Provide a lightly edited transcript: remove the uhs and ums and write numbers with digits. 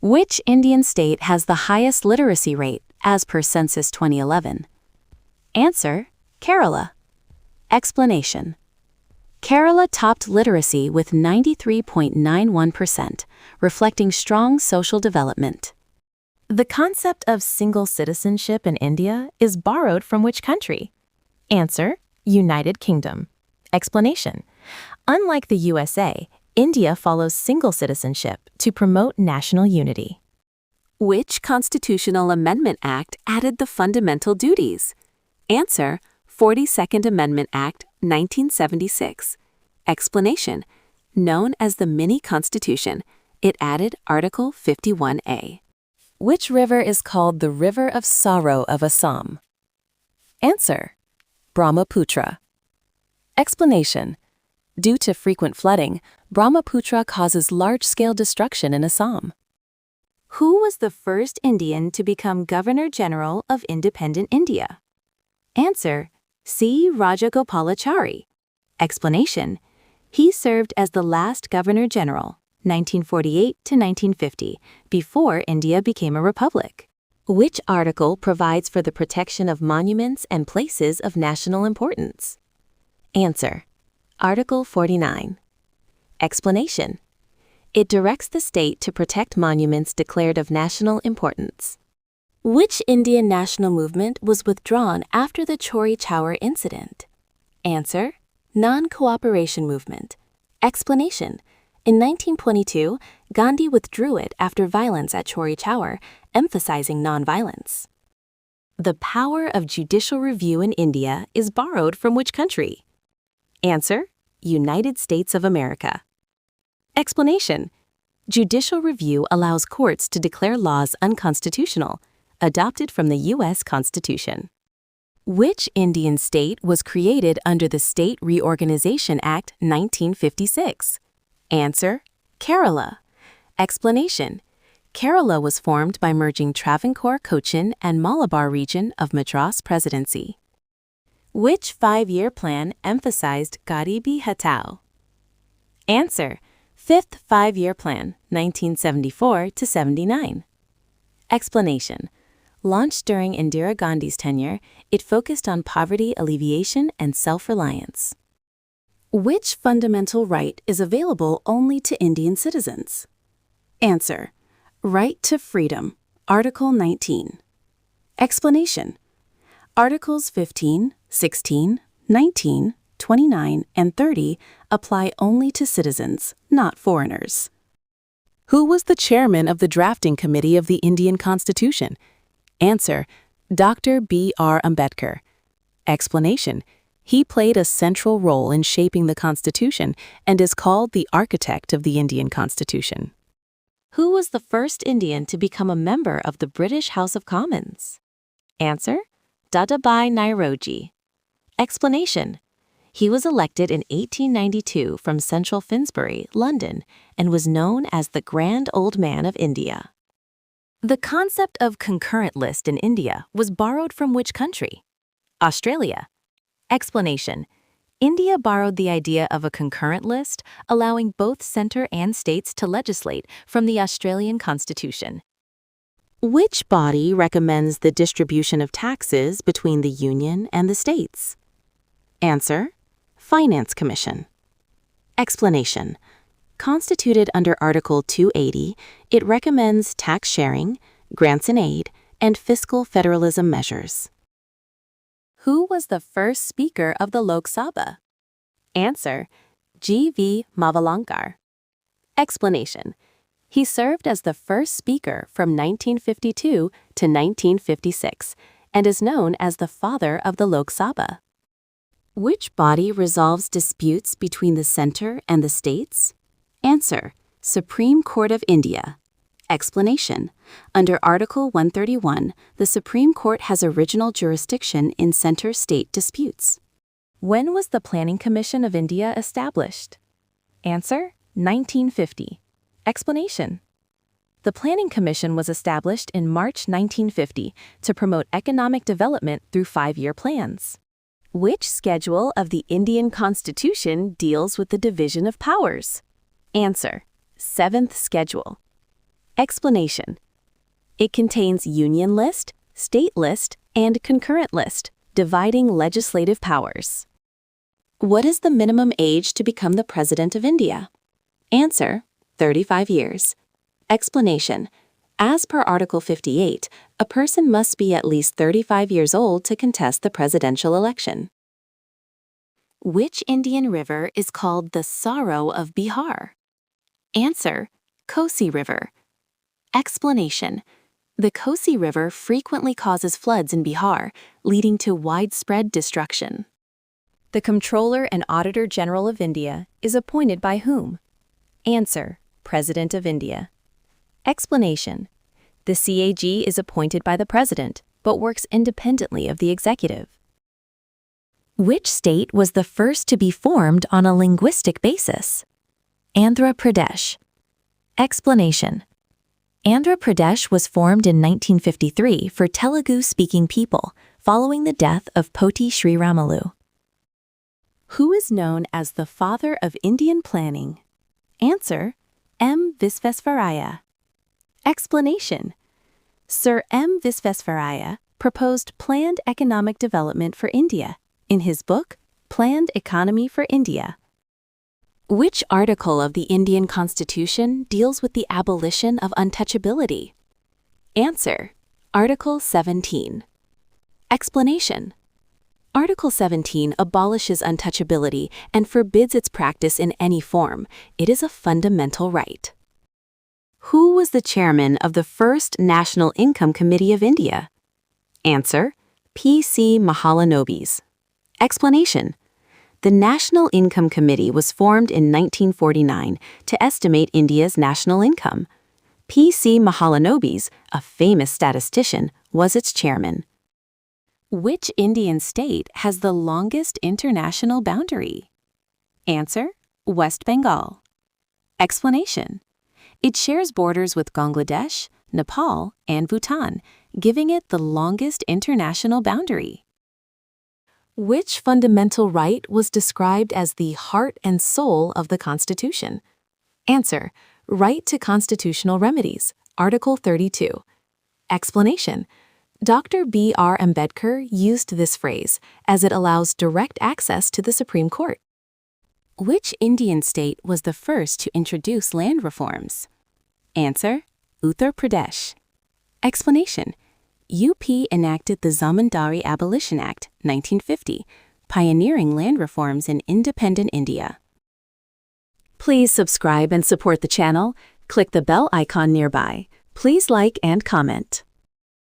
Which Indian state has the highest literacy rate as per Census 2011? Answer: Kerala. Explanation: Kerala topped literacy with 93.91%, reflecting strong social development. The concept of single citizenship in India is borrowed from which country? Answer: United Kingdom. Explanation: Unlike the USA, India follows single citizenship to promote national unity. Which Constitutional Amendment Act added the fundamental duties? Answer: 42nd Amendment Act, 1976. Explanation: Known as the Mini-Constitution, it added Article 51A. Which river is called the River of Sorrow of Assam? Answer: Brahmaputra. Explanation: Due to frequent flooding, Brahmaputra causes large-scale destruction in Assam. Who was the first Indian to become Governor General of independent India? Answer: C. Rajagopalachari. Explanation: He served as the last Governor General, 1948 to 1950, before India became a republic. Which article provides for the protection of monuments and places of national importance? Answer: Article 49. Explanation: It directs the state to protect monuments declared of national importance. Which Indian national movement was withdrawn after the Chori Chowra incident? Answer: Non-Cooperation Movement. Explanation: In 1922, Gandhi withdrew it after violence at Chori Chowra, emphasizing nonviolence. The power of judicial review in India is borrowed from which country? Answer: United States of America. Explanation: Judicial review allows courts to declare laws unconstitutional, adopted from the U.S. Constitution. Which Indian state was created under the State Reorganization Act 1956? Answer: Kerala. Explanation: Kerala was formed by merging Travancore, Cochin, and Malabar region of Madras Presidency. Which five-year plan emphasized Garibi Hatao? Answer: Fifth Five-Year Plan, 1974 to 79. Explanation: Launched during Indira Gandhi's tenure, it focused on poverty alleviation and self-reliance. Which fundamental right is available only to Indian citizens? Answer: Right to freedom, Article 19. Explanation: Articles 15, 16, 19, 29, and 30 apply only to citizens, not foreigners. Who was the chairman of the drafting committee of the Indian Constitution? Answer: Dr. B.R. Ambedkar. Explanation: He played a central role in shaping the Constitution and is called the architect of the Indian Constitution. Who was the first Indian to become a member of the British House of Commons? Answer: Dadabhai Naoroji. Explanation: He was elected in 1892 from Central Finsbury, London, and was known as the Grand Old Man of India. The concept of concurrent list in India was borrowed from which country? Australia. Explanation: India borrowed the idea of a concurrent list, allowing both center and states to legislate from the Australian Constitution. Which body recommends the distribution of taxes between the Union and the states? Answer: Finance Commission. Explanation: Constituted under Article 280, it recommends tax sharing, grants and aid, and fiscal federalism measures. Who was the first Speaker of the Lok Sabha? Answer: G.V. Mavalankar. Explanation: He served as the first Speaker from 1952 to 1956 and is known as the father of the Lok Sabha. Which body resolves disputes between the center and the states? Answer: Supreme Court of India. Explanation: Under Article 131, the Supreme Court has original jurisdiction in center-state disputes. When was the Planning Commission of India established? Answer: 1950. Explanation: The Planning Commission was established in March 1950 to promote economic development through five-year plans. Which schedule of the Indian Constitution deals with the division of powers? Answer: Seventh Schedule. Explanation. It contains Union List, State List, and Concurrent List, dividing legislative powers. What is the minimum age to become the President of India? Answer: 35 years. Explanation. As per Article 58, a person must be at least 35 years old to contest the presidential election. Which Indian river is called the Sorrow of Bihar? Answer: Kosi River. Explanation. The Kosi River frequently causes floods in Bihar, leading to widespread destruction. The Comptroller and Auditor General of India is appointed by whom? Answer: President of India. Explanation. The CAG is appointed by the President, but works independently of the executive. Which state was the first to be formed on a linguistic basis? Andhra Pradesh. Explanation. Andhra Pradesh was formed in 1953 for Telugu-speaking people, following the death of Poti Sriramalu. Who is known as the father of Indian planning? Answer: M. Visvesvaraya. Explanation. Sir M. Visvesvaraya proposed planned economic development for India in his book, Planned Economy for India. Which article of the Indian Constitution deals with the abolition of untouchability? Answer: Article 17. Explanation. Article 17 abolishes untouchability and forbids its practice in any form. It is a fundamental right. Who was the chairman of the first National Income Committee of India? Answer: P.C. Mahalanobis. Explanation. The National Income Committee was formed in 1949 to estimate India's national income. P.C. Mahalanobis, a famous statistician, was its chairman. Which Indian state has the longest international boundary? Answer: West Bengal. Explanation. It shares borders with Bangladesh, Nepal, and Bhutan, giving it the longest international boundary. Which fundamental right was described as the heart and soul of the Constitution? Answer: Right to constitutional remedies, Article 32. Explanation. Dr. B.R. Ambedkar used this phrase as it allows direct access to the Supreme Court. Which Indian state was the first to introduce land reforms? Answer: Uttar Pradesh. Explanation. UP enacted the Zamindari Abolition Act, 1950, pioneering land reforms in independent India. Please subscribe and support the channel. Click the bell icon nearby. Please like and comment.